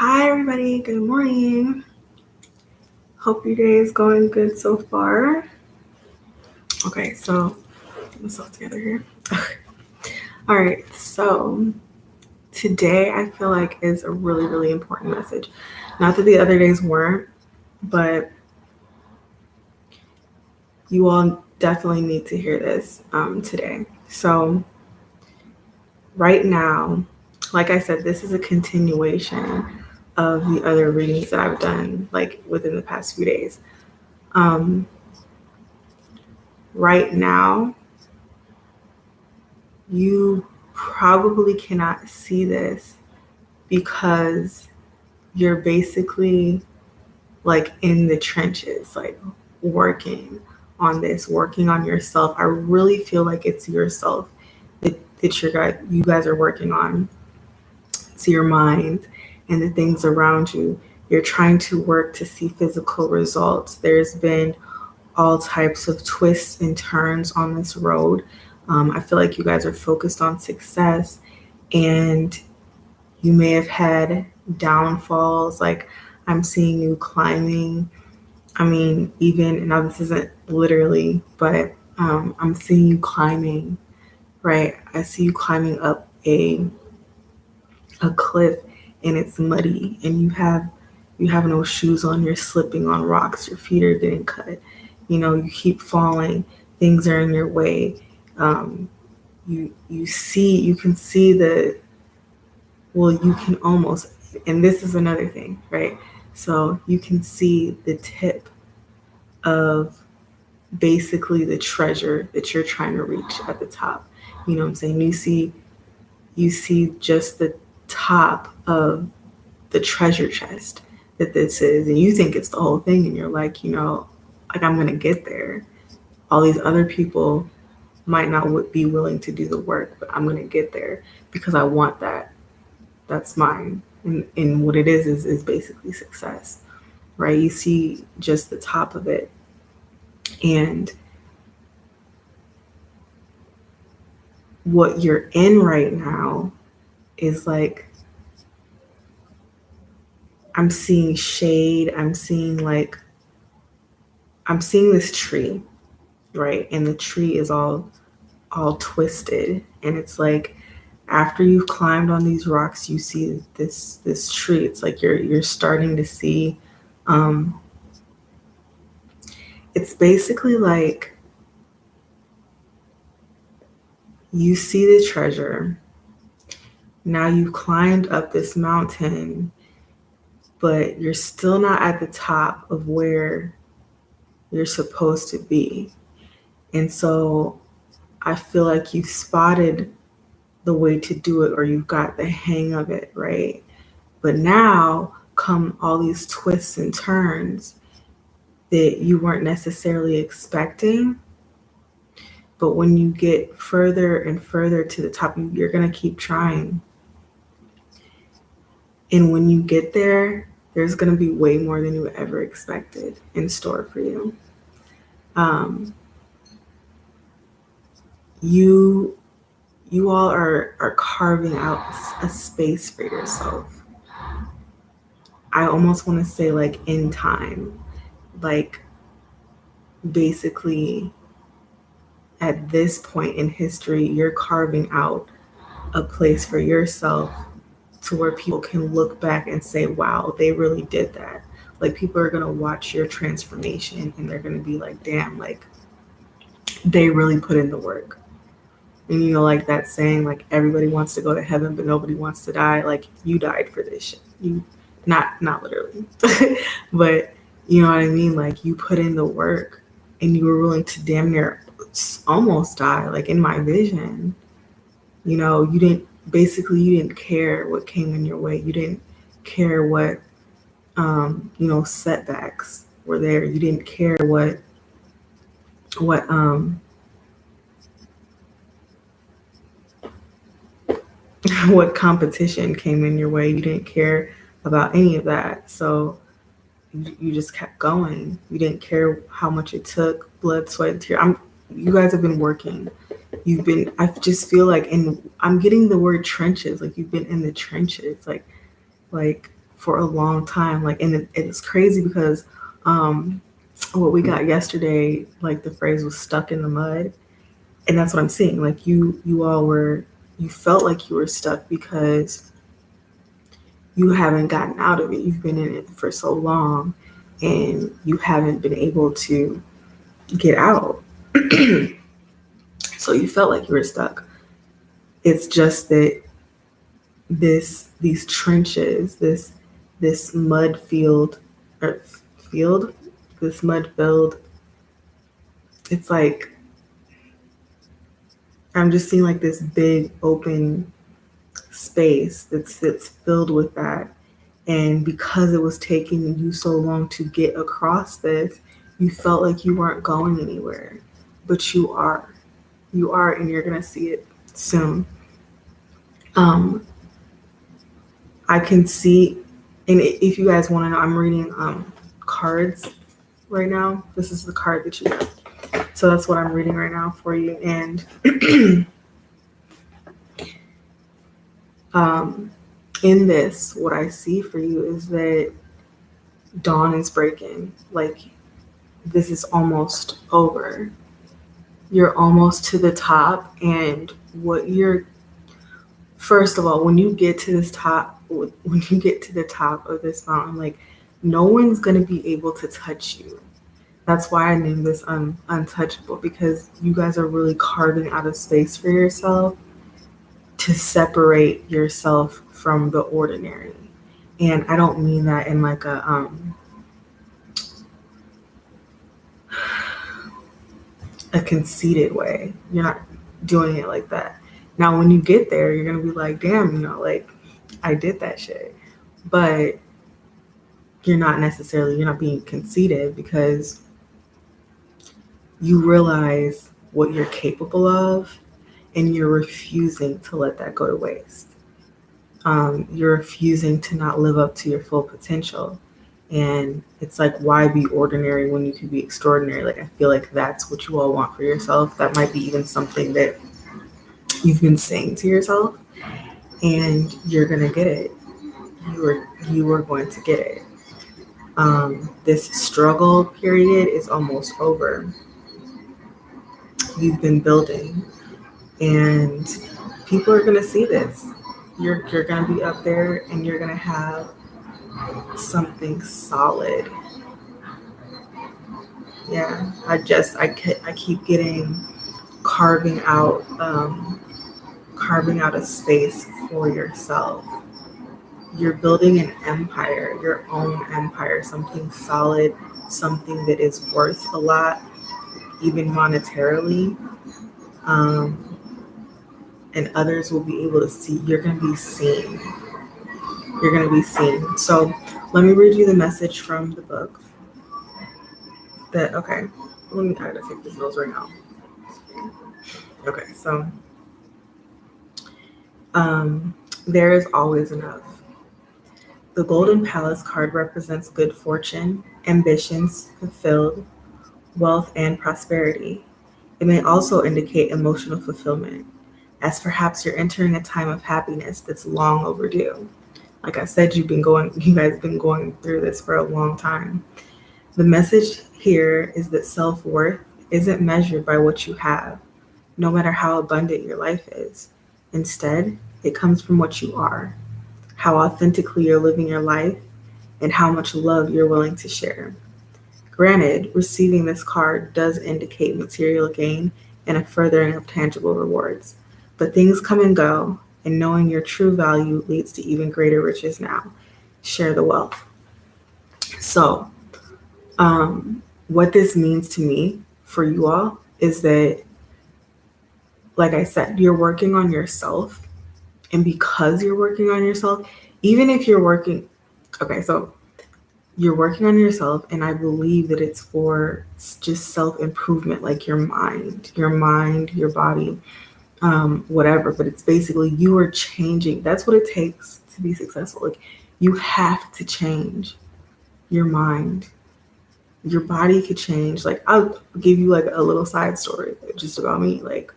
Hi, everybody. Good morning. Hope your day is going good so far. Okay, so let's all together here. All right, so today I feel like is a really, really important message. Not that the other days weren't, but you all definitely need to hear this today. So, right now, like I said, this is a continuation of the other readings that I've done, like within the past few days. Right now, you probably cannot see this because you're basically like in the trenches, like working on this, working on yourself. I really feel like it's yourself that you guys are working on. It's your mind and the things around you. You're trying to work to see physical results. There's been all types of twists and turns on this road. I feel like you guys are focused on success and you may have had downfalls. Like I'm seeing you climbing. I mean, even now this isn't literally, but I'm seeing you climbing, right? I see you climbing up a cliff and it's muddy and you have no shoes on, you're slipping on rocks, your feet are getting cut, you keep falling, things are in your way. You can see you can almost, and this is another thing, right? So you can see the tip of basically the treasure that you're trying to reach at the top. You know what I'm saying? You see just the top of the treasure chest that this is, and you think it's the whole thing, and you're like, like I'm gonna get there. All these other people might not be willing to do the work, but I'm gonna get there because I want that. That's mine. And what it is basically success, right? You see just the top of it. And what you're in right now is like, I'm seeing shade. I'm seeing this tree, right? And the tree is all twisted. And it's like, after you've climbed on these rocks, you see this tree. It's like you're starting to see. It's basically like you see the treasure. Now you've climbed up this mountain, but you're still not at the top of where you're supposed to be. And so I feel like you've spotted the way to do it, or you've got the hang of it, right? But now come all these twists and turns that you weren't necessarily expecting. But when you get further and further to the top, you're going to keep trying. And when you get there, there's going to be way more than you ever expected in store for you. You all are carving out a space for yourself. I almost want to say like in time, like basically at this point in history, you're carving out a place for yourself to where people can look back and say, wow, they really did that. Like people are going to watch your transformation and they're going to be like, damn, like they really put in the work. And like that saying, like everybody wants to go to heaven, but nobody wants to die. Like you died for this shit. You not literally, but you know what I mean? Like you put in the work and you were willing to damn near almost die. Like in my vision, you didn't care what came in your way. You didn't care what, setbacks were there. You didn't care what what competition came in your way. You didn't care about any of that. So you just kept going. You didn't care how much it took, blood, sweat, and tears. You guys have been working. I just feel like, and I'm getting the word trenches, like you've been in the trenches, like for a long time. Like, and it's crazy because what we got yesterday, like the phrase was stuck in the mud. And that's what I'm seeing. Like you felt like you were stuck because you haven't gotten out of it. You've been in it for so long and you haven't been able to get out. So you felt like you were stuck. It's just that these trenches, this mud field or field, this mud field, it's like I'm just seeing like this big open space that's filled with that. And because it was taking you so long to get across this, you felt like you weren't going anywhere. But you are. You are, and you're gonna see it soon. Um, I can see, and if you guys want to know, I'm reading cards right now. This is the card that you got. So that's what I'm reading right now for you. And in this, what I see for you is that dawn is breaking. Like this is almost over. You're almost to the top. And what you're, first of all, when you get to this top, when you get to the top of this mountain, like no one's going to be able to touch you. That's why I named this Untouchable, because you guys are really carving out a space for yourself to separate yourself from the ordinary. And I don't mean that in like a conceited way. You're not doing it like that. Now, when you get there, you're going to be like, damn, like I did that shit. But you're not being conceited because you realize what you're capable of and you're refusing to let that go to waste. You're refusing to not live up to your full potential. And it's like, why be ordinary when you can be extraordinary? Like, I feel like that's what you all want for yourself. That might be even something that you've been saying to yourself, and you're going to get it. You are going to get it. This struggle period is almost over. You've been building, and people are going to see this. You're going to be up there, and you're going to have something solid. Yeah, I keep getting carving out a space for yourself. You're building an empire, your own empire, something solid, something that is worth a lot, even monetarily. And others will be able to see. You're going to be seen. You're going to be seen. So let me read you the message from the book. I gotta take this nose right now. Okay, so there is always enough. The Golden Palace card represents good fortune, ambitions fulfilled, wealth, and prosperity. It may also indicate emotional fulfillment, as perhaps you're entering a time of happiness that's long overdue. Like I said, you guys been going through this for a long time. The message here is that self-worth isn't measured by what you have, no matter how abundant your life is. Instead, it comes from what you are, how authentically you're living your life, and how much love you're willing to share. Granted, receiving this card does indicate material gain and a furthering of tangible rewards, but things come and go, and knowing your true value leads to even greater riches now. Share the wealth. So, what this means to me for you all is that, like I said, you're working on yourself. And because you're working on yourself, even if you're working, so you're working on yourself, and I believe that it's for just self-improvement, like your mind, your body, whatever. But it's basically you are changing. That's what it takes to be successful. Like you have to change your mind. Your body could change. Like I'll give you like a little side story just about me. Like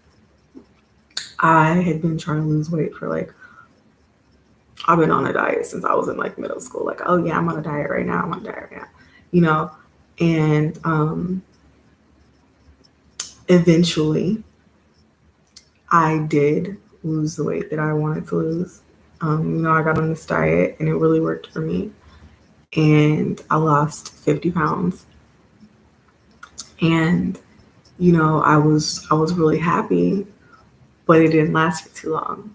I had been trying to lose weight for like I've been on a diet since I was in like middle school. Like, oh yeah, I'm on a diet right now. I'm on a diet right now, you know. And eventually, I did lose the weight that I wanted to lose. I got on this diet and it really worked for me. And I lost 50 pounds. And I was really happy, but it didn't last for too long.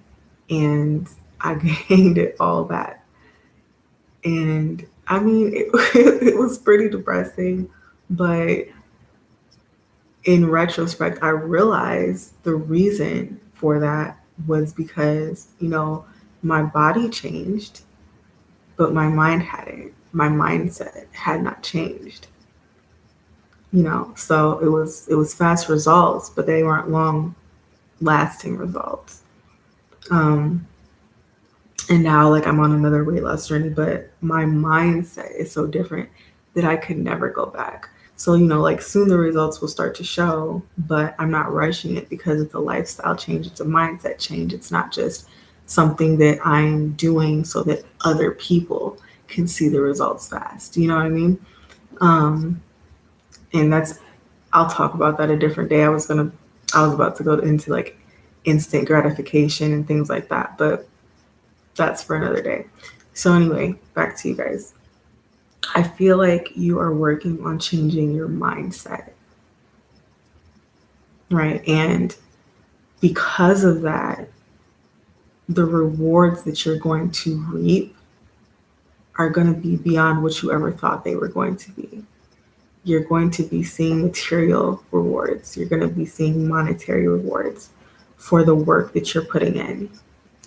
And I gained it all back. And I mean, it was pretty depressing, but in retrospect, I realized the reason for that was because, my body changed, but my mind hadn't. My mindset had not changed. So it was fast results, but they weren't long lasting results. Um, and now like I'm on another weight loss journey, but my mindset is so different that I could never go back. So, like soon the results will start to show, but I'm not rushing it because it's a lifestyle change, it's a mindset change. It's not just something that I'm doing so that other people can see the results fast. You know what I mean? Um, and I'll talk about that a different day. I was about to go into like instant gratification and things like that, but that's for another day. So anyway, back to you guys. I feel like you are working on changing your mindset, right? And because of that, the rewards that you're going to reap are going to be beyond what you ever thought they were going to be. You're going to be seeing material rewards. You're going to be seeing monetary rewards for the work that you're putting in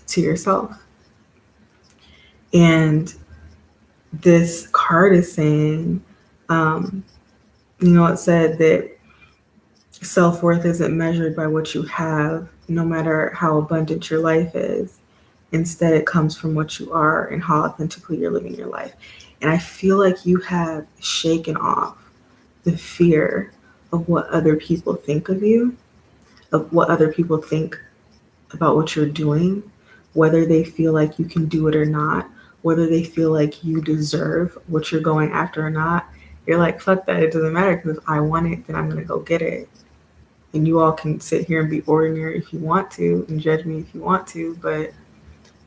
to yourself. And this card is saying, it said that self-worth isn't measured by what you have, no matter how abundant your life is. Instead, it comes from what you are and how authentically you're living your life. And I feel like you have shaken off the fear of what other people think of you, of what other people think about what you're doing, whether they feel like you can do it or not, whether they feel like you deserve what you're going after or not. You're like, fuck that, it doesn't matter, because if I want it, then I'm going to go get it. And you all can sit here and be ordinary if you want to and judge me if you want to, but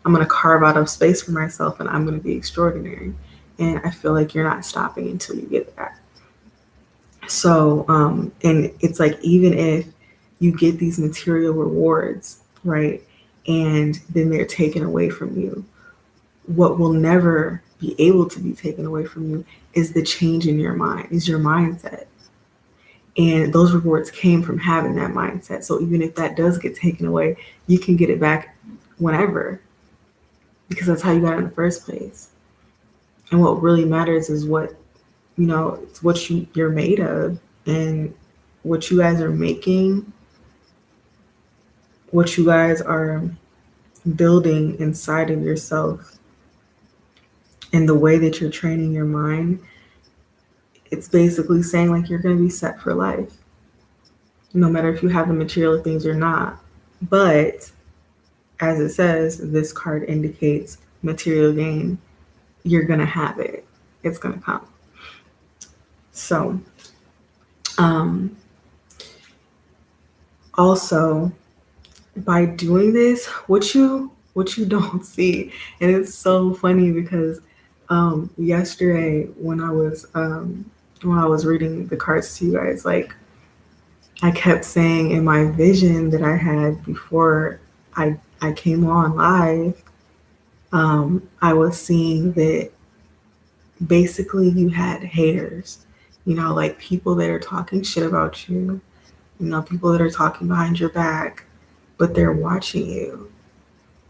I'm going to carve out a space for myself and I'm going to be extraordinary. And I feel like you're not stopping until you get that. So, and it's like, even if you get these material rewards, right, and then they're taken away from you, what will never be able to be taken away from you is the change in your mind, is your mindset. And those rewards came from having that mindset. So even if that does get taken away, you can get it back whenever, because that's how you got it in the first place. And what really matters is it's what you're made of, and what you guys are making, what you guys are building inside of yourself, and the way that you're training your mind. It's basically saying like you're going to be set for life, no matter if you have the material things or not. But as it says, this card indicates material gain. You're going to have it. It's going to come. So, also, by doing this, what you don't see, and it's so funny because yesterday when I was reading the cards to you guys, like I kept saying in my vision that I had before I came on live, I was seeing that basically you had haters, like people that are talking shit about you, people that are talking behind your back, but they're watching you.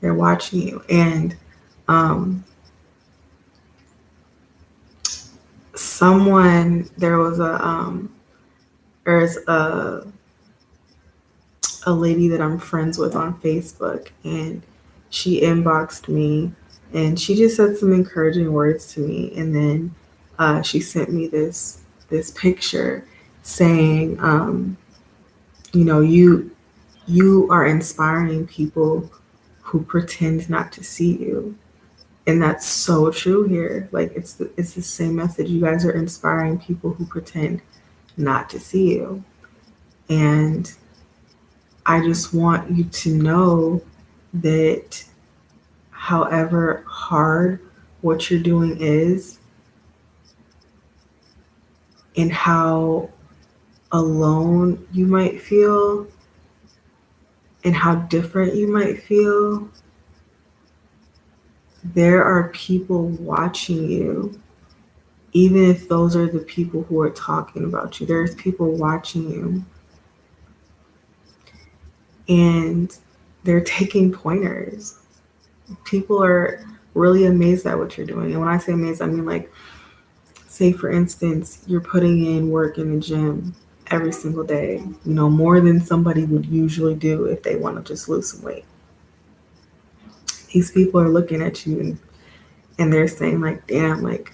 They're watching you. And there's a lady that I'm friends with on Facebook, and she inboxed me and she just said some encouraging words to me. And then she sent me this picture saying, you are inspiring people who pretend not to see you. And that's so true here. Like it's the same message. You guys are inspiring people who pretend not to see you. And I just want you to know that however hard what you're doing is, and how alone you might feel, and how different you might feel, there are people watching you. Even if those are the people who are talking about you, there's people watching you, and they're taking pointers. People are really amazed at what you're doing. And when I say amazed, I mean, like, say for instance, you're putting in work in the gym every single day, more than somebody would usually do if they want to just lose some weight. These people are looking at you, and they're saying, like, damn, like,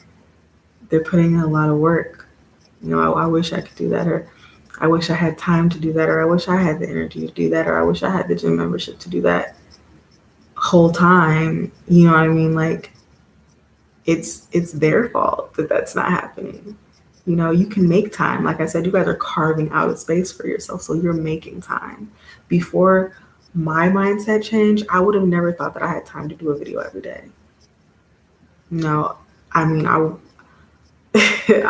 they're putting in a lot of work. I wish I could do that, or I wish I had time to do that, or I wish I had the energy to do that, or I wish I had the gym membership to do that whole time. You know what I mean? Like, it's their fault that that's not happening. You can make time. Like I said, you guys are carving out a space for yourself, so you're making time. Before my mindset changed, I would have never thought that I had time to do a video every day. No, I mean, I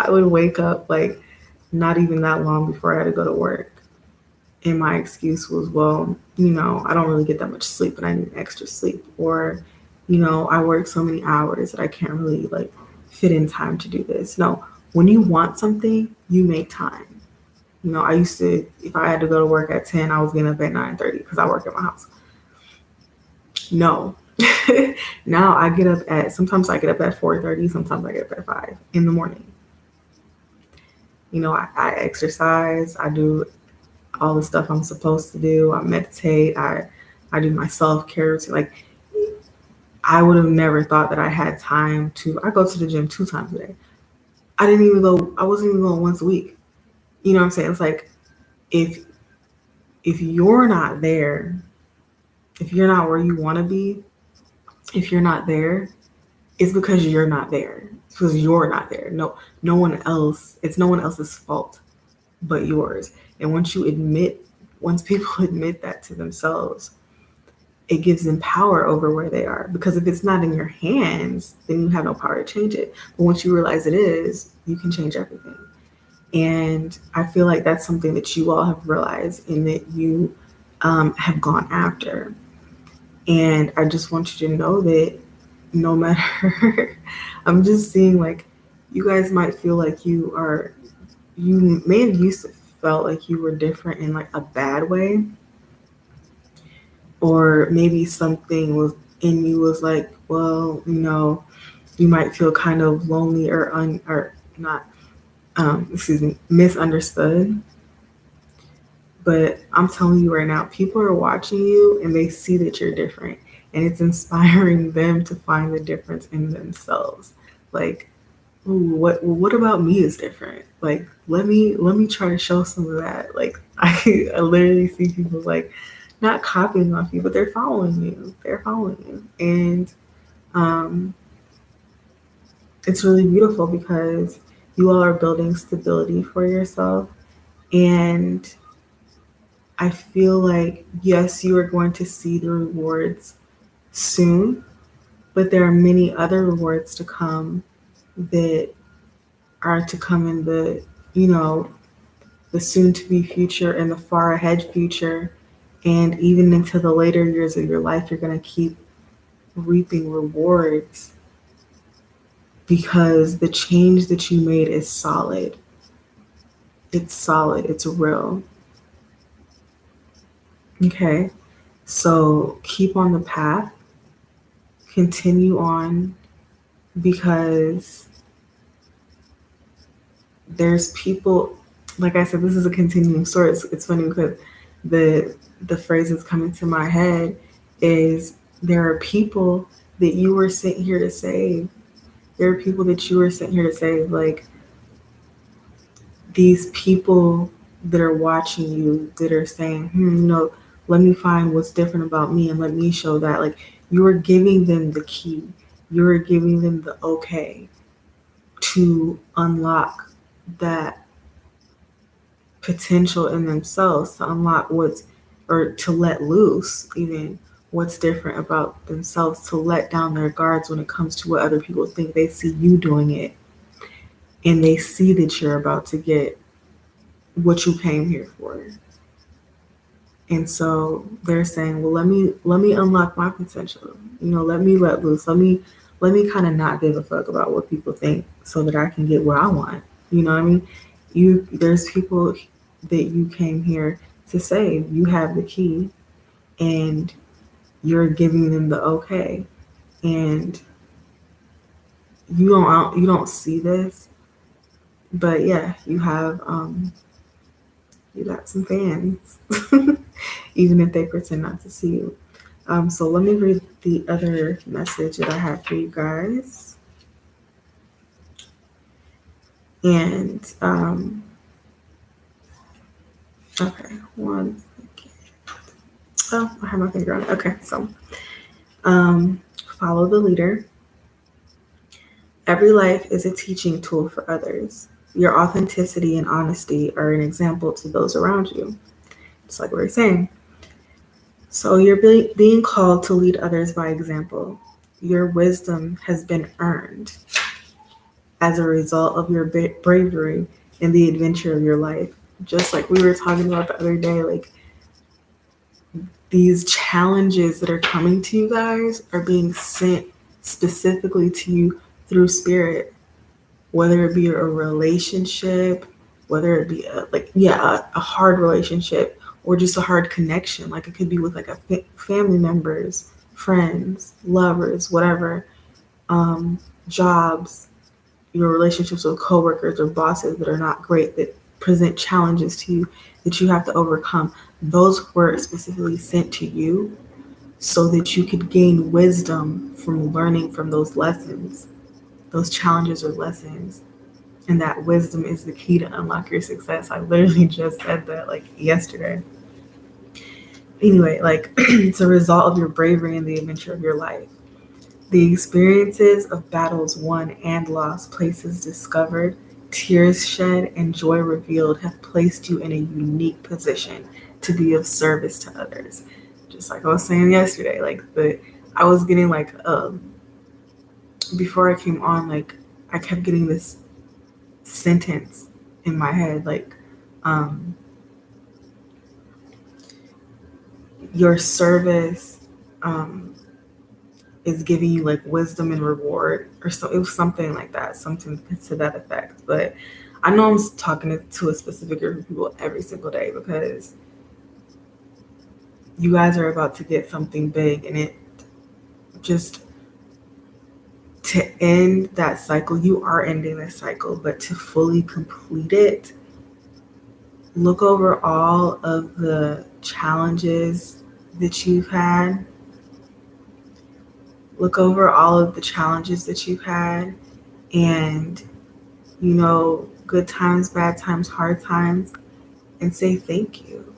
would wake up like not even that long before I had to go to work. And my excuse was, well, I don't really get that much sleep and I need extra sleep. Or, I work so many hours that I can't really like fit in time to do this. No, when you want something, you make time. I used to, if I had to go to work at 10, I was getting up at 9:30 because I work at my house. No. Now sometimes I get up at 4:30, sometimes I get up at 5 in the morning. I exercise, I do all the stuff I'm supposed to do. I meditate, I do my self-care routine. Like, I would have never thought that I had time I go to the gym 2 times a day. I wasn't even going once a week. You know what I'm saying? It's like, if you're not there, if you're not where you want to be, if you're not there, it's because you're not there. It's because you're not there. No one else. It's no one else's fault but yours. And once people admit that to themselves, it gives them power over where they are. Because if it's not in your hands, then you have no power to change it. But once you realize it is, you can change everything. And I feel like that's something that you all have realized and that you have gone after. And I just want you to know that no matter, I'm just seeing, like, you guys might feel like you may have used to felt like you were different in like a bad way, or maybe something was in you was like, well, you might feel kind of lonely or not, misunderstood. But I'm telling you right now, people are watching you and they see that you're different, and it's inspiring them to find the difference in themselves. Like, ooh, what about me is different? Like, let me try to show some of that. Like, I literally see people like not copying off you, but they're following you. They're following you. And it's really beautiful because you all are building stability for yourself. And I feel like, yes, you are going to see the rewards soon, but there are many other rewards to come that are to come in the soon to be future and the far ahead future. And even into the later years of your life, you're going to keep reaping rewards because the change that you made is solid. It's solid. It's real. Okay. So keep on the path. Continue on, because there's people, like I said, this is a continuing story. It's funny because the phrase that's coming to my head is, there are people that you were sent here to save. There are people that you were sent here to save. Like, these people that are watching you, that are saying, let me find what's different about me and let me show that. Like, you are giving them the key. you're giving them the okay to unlock that potential in themselves, to unlock or to let loose even what's different about themselves, to let down their guards when it comes to what other people think. They see you doing it and they see that you're about to get what you came here for. And so they're saying, well, let me unlock my potential. Let me let loose. Let me kind of not give a fuck about what people think so that I can get what I want. You know what I mean? There's people that you came here to save. You have the key and you're giving them the okay. And you don't see this, but yeah, you got some fans, even if they pretend not to see you. So let me read the other message that I have for you guys. And okay, one second. Oh, I have my finger on it. Okay, so follow the leader. Every life is a teaching tool for others. Your authenticity and honesty are an example to those around you. Just like we were saying. So you're being called to lead others by example. Your wisdom has been earned as a result of your bravery in the adventure of your life. Just like we were talking about the other day, like these challenges that are coming to you guys are being sent specifically to you through spirit, whether it be a relationship, whether it be a hard relationship or just a hard connection. Like it could be with like a family members, friends, lovers, whatever, jobs, your relationships with coworkers or bosses that are not great, that present challenges to you that you have to overcome. Those were specifically sent to you so that you could gain wisdom from learning from those lessons, those challenges or lessons. And that wisdom is the key to unlock your success. I literally just said that like yesterday. Anyway, like it's a result of your bravery in the adventure of your life. The experiences of battles won and lost, places discovered, tears shed, and joy revealed have placed you in a unique position to be of service to others. Just like I was saying yesterday, I was getting before I came on, like I kept getting this sentence in my head, like your service is giving you like wisdom and reward, or so. It was something like that, something to that effect. But I know I'm talking to a specific group of people every single day because you guys are about to get something big, and it just to end that cycle. You are ending this cycle, but to fully complete it, look over all of the challenges that you've had. Look over all of the challenges that you've had, and good times, bad times, hard times, and say thank you.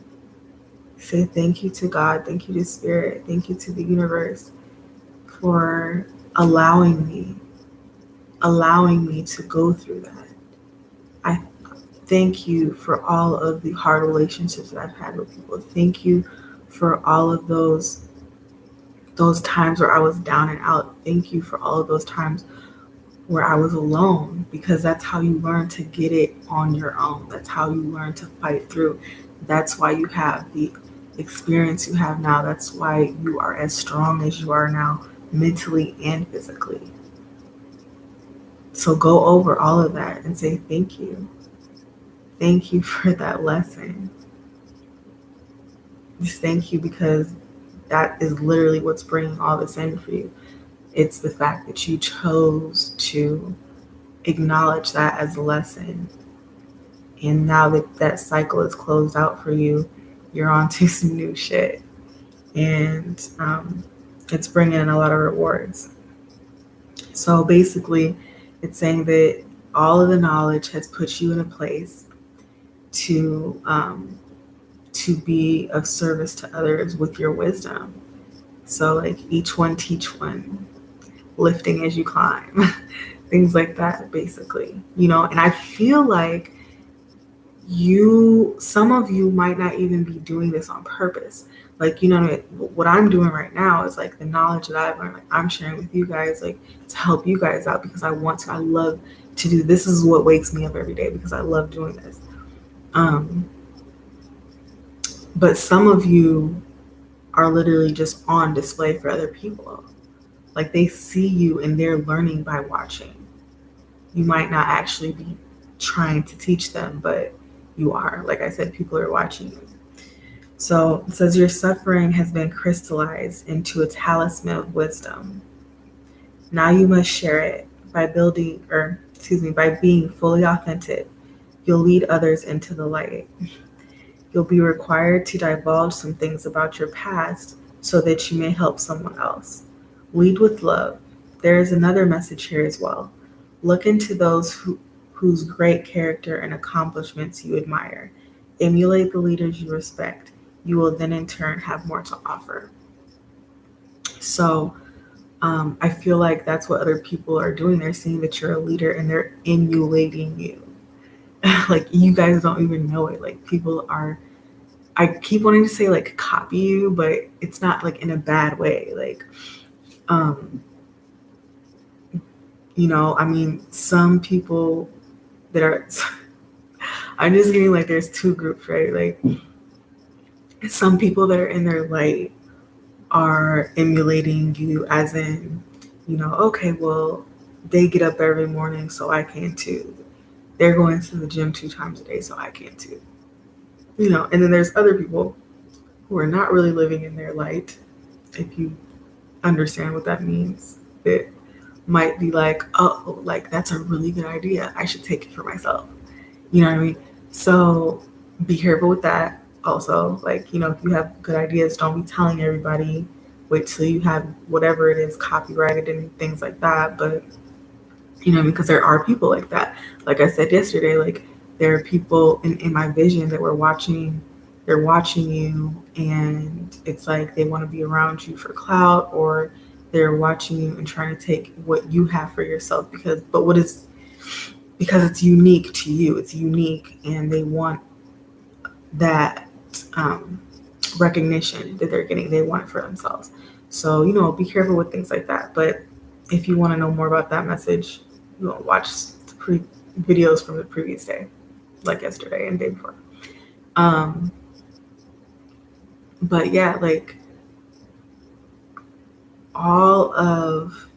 Say thank you to God, thank you to Spirit, thank you to the universe for allowing me to go through that. I thank you for all of the hard relationships that I've had with people. Thank you for all of those times where I was down and out. Thank you for all of those times where I was alone, because that's how you learn to get it on your own. That's how you learn to fight through. That's why you have the experience you have now. That's why you are as strong as you are now, mentally and physically. So go over all of that and say thank you. Thank you for that lesson. Just thank you, because that is literally what's bringing all this in for you. It's the fact that you chose to acknowledge that as a lesson. And now that that cycle is closed out for you, you're on to some new shit. And it's bringing in a lot of rewards. So basically, it's saying that all of the knowledge has put you in a place to be of service to others with your wisdom. So like each one teach one. lifting as you climb, things like that, basically, and I feel like some of you might not even be doing this on purpose. Like, what I'm doing right now is like the knowledge that I've learned, like I'm sharing with you guys, like to help you guys out because I love to do this. Is what wakes me up every day because I love doing this. But some of you are literally just on display for other people. Like they see you and they're learning by watching. You might not actually be trying to teach them, but you are. Like I said, people are watching you. So it says your suffering has been crystallized into a talisman of wisdom. Now you must share it by being fully authentic. You'll lead others into the light. You'll be required to divulge some things about your past so that you may help someone else. Lead with love. There is another message here as well. Look into those whose great character and accomplishments you admire. Emulate the leaders you respect. You will then in turn have more to offer. So I feel like that's what other people are doing. They're seeing that you're a leader and they're emulating you. Like you guys don't even know it. Like people are, I keep wanting to say like copy you, but it's not like in a bad way. Like, I mean, some people that are, I'm just getting like there's two groups, right? Like some people that are in their light are emulating you as in, okay, well, they get up every morning, so I can too. They're going to the gym 2 times a day, so I can too. And then there's other people who are not really living in their light, if you understand what that means. That might be like, oh, like that's a really good idea. I should take it for myself. You know what I mean? So be careful with that. Also, like, if you have good ideas, don't be telling everybody. Wait till you have whatever it is copyrighted and things like that. But, because there are people like that. Like I said yesterday, like there are people in my vision that they're watching you and it's like they want to be around you for clout, or they're watching you and trying to take what you have for yourself because it's unique to you. It's unique and they want that recognition that they're getting. They want it for themselves. So, be careful with things like that. But if you want to know more about that message, watch the videos from the previous day, like yesterday and the day before. But yeah, like all of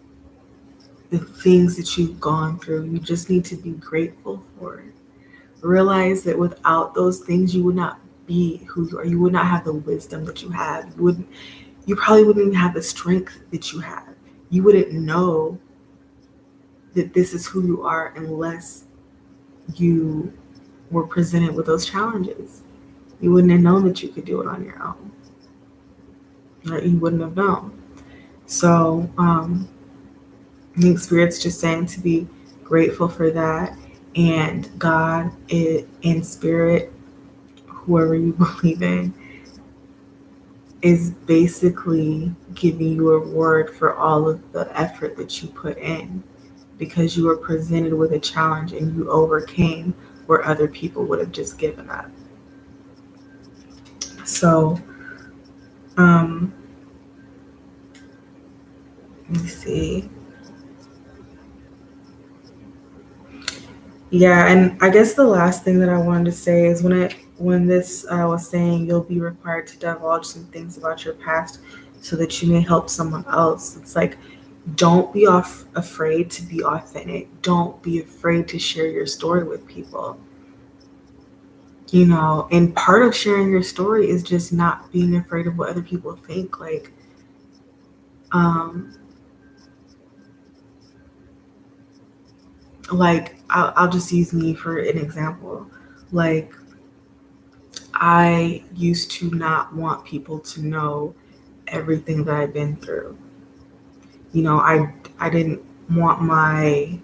the things that you've gone through, you just need to be grateful for it. Realize that without those things, you would not be who you are. You would not have the wisdom that you have. You probably wouldn't even have the strength that you have. You wouldn't know that this is who you are unless you were presented with those challenges. You wouldn't have known that you could do it on your own. Right? You wouldn't have known. So I think Spirit's just saying to be grateful for that. And God in Spirit, whoever you believe in, is basically giving you a reward for all of the effort that you put in because you were presented with a challenge and you overcame where other people would have just given up. So, let me see. Yeah, and I guess the last thing that I wanted to say is when this was saying you'll be required to divulge some things about your past so that you may help someone else. It's like, don't be afraid to be authentic. Don't be afraid to share your story with people. And part of sharing your story is just not being afraid of what other people think. Like, I'll just use me for an example. Like, I used to not want people to know everything that I've been through. I didn't want my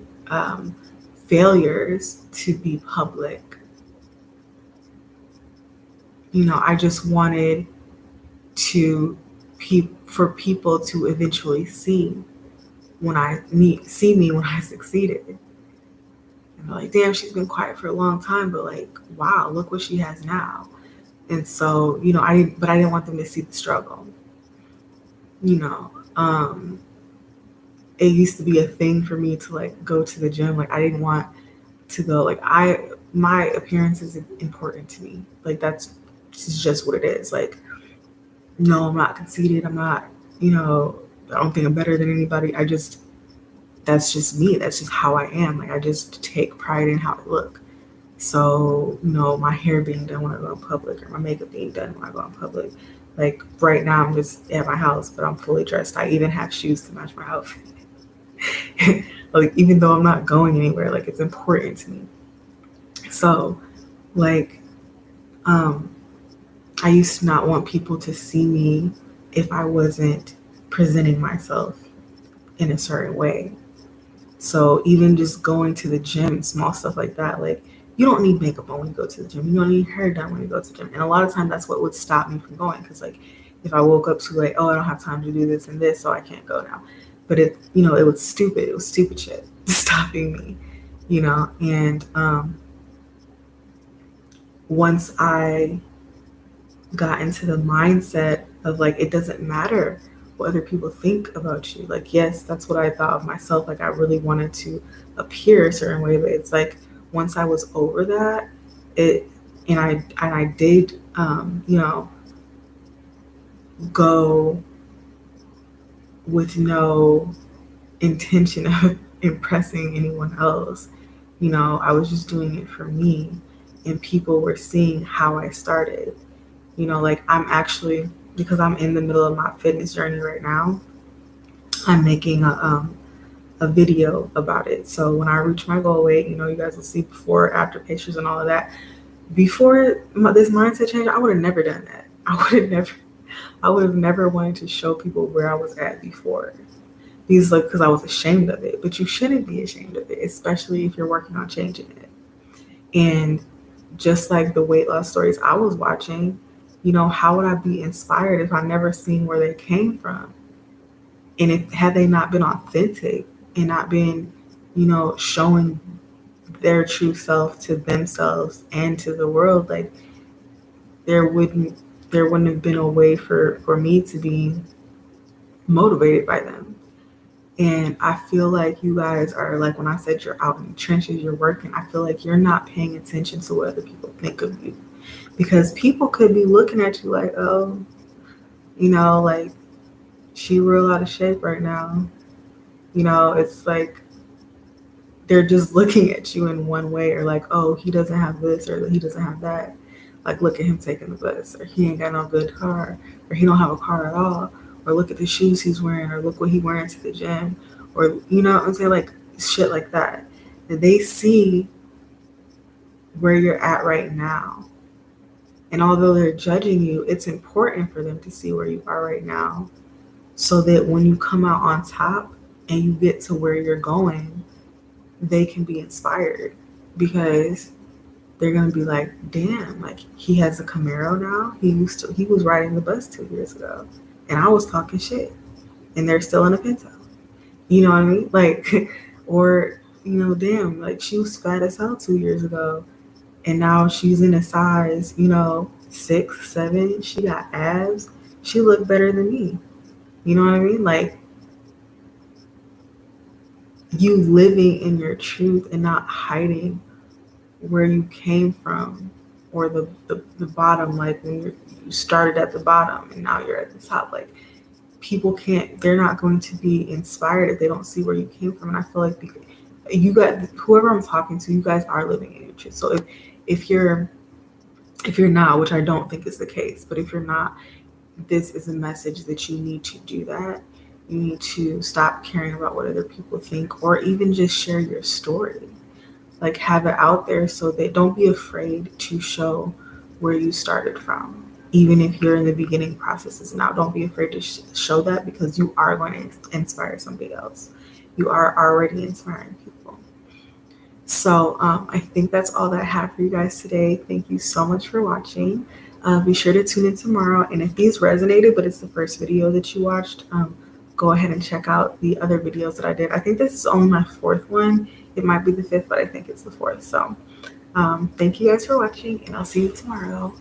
failures to be public. I just wanted for people to eventually see, when I see me when I succeeded. And they're like, damn, she's been quiet for a long time, but like, wow, look what she has now. And so, I didn't want them to see the struggle. You know, it used to be a thing for me to like go to the gym. Like I didn't want to go. My appearance is important to me. Like that's just what it is. Like, no, I'm not conceited. I'm not, I don't think I'm better than anybody. That's just me. That's just how I am. Like I just take pride in how I look. So, my hair being done when I go in public or my makeup being done when I go in public. Like right now I'm just at my house, but I'm fully dressed. I even have shoes to match my outfit. Like even though I'm not going anywhere, like it's important to me. So like I used to not want people to see me if I wasn't presenting myself in a certain way. So even just going to the gym, small stuff like that, like you don't need makeup on when you go to the gym. You don't need hair done when you go to the gym. And a lot of times that's what would stop me from going. Because like if I woke up too late, I don't have time to do this and this, so I can't go now. But it was stupid. It was stupid shit stopping me, And once I got into the mindset of like, it doesn't matter what other people think about you. Like, yes, that's what I thought of myself. Like I really wanted to appear a certain way, but it's like, once I was over that, I did, go with no intention of impressing anyone else. I was just doing it for me, and people were seeing how I started. Like I'm actually, because I'm in the middle of my fitness journey right now, I'm making a video about it. So when I reach my goal weight, you guys will see before, after pictures and all of that. Before this mindset change, I would have never done that. I would have never wanted to show people where I was at before. Because I was ashamed of it. But you shouldn't be ashamed of it, especially if you're working on changing it. And just like the weight loss stories I was watching, how would I be inspired if I never seen where they came from? And had they not been authentic and not been, showing their true self to themselves and to the world, like there wouldn't have been a way for me to be motivated by them. And I feel like you guys are like, when I said you're out in the trenches, you're working, I feel like you're not paying attention to what other people think of you. Because people could be looking at you like, oh, like she real out of shape right now. It's like they're just looking at you in one way, or like, oh, he doesn't have this or he doesn't have that. Like, look at him taking the bus, or he ain't got no good car, or he don't have a car at all, or look at the shoes he's wearing, or look what he wearing to the gym, or I'm saying, like shit like that. And they see where you're at right now. And although they're judging you, it's important for them to see where you are right now, so that when you come out on top and you get to where you're going, they can be inspired, because they're going to be like, damn, like he has a Camaro now. He was riding the bus 2 years ago and I was talking shit and they're still in a Pinto. You know what I mean? Like, or, damn, like she was fat as hell 2 years ago and now she's in a size, 6, 7. She got abs. She looked better than me. You know what I mean? Like, you living in your truth and not hiding where you came from, or the bottom, like when you started at the bottom and now you're at the top. Like they're not going to be inspired if they don't see where you came from. And I feel like whoever I'm talking to, you guys are living in your truth. So if you're not, which I don't think is the case, but if you're not, this is a message that you need to do that. You need to stop caring about what other people think, or even just share your story. Like have it out there, so that don't be afraid to show where you started from. Even if you're in the beginning processes now, don't be afraid to show that, because you are going to inspire somebody else. You are already inspiring people. So I think that's all that I have for you guys today. Thank you so much for watching. Be sure to tune in tomorrow. And if these resonated, but it's the first video that you watched, go ahead and check out the other videos that I did. I think this is only my fourth one. It might be the fifth, but I think it's the fourth. So thank you guys for watching, and I'll see you tomorrow.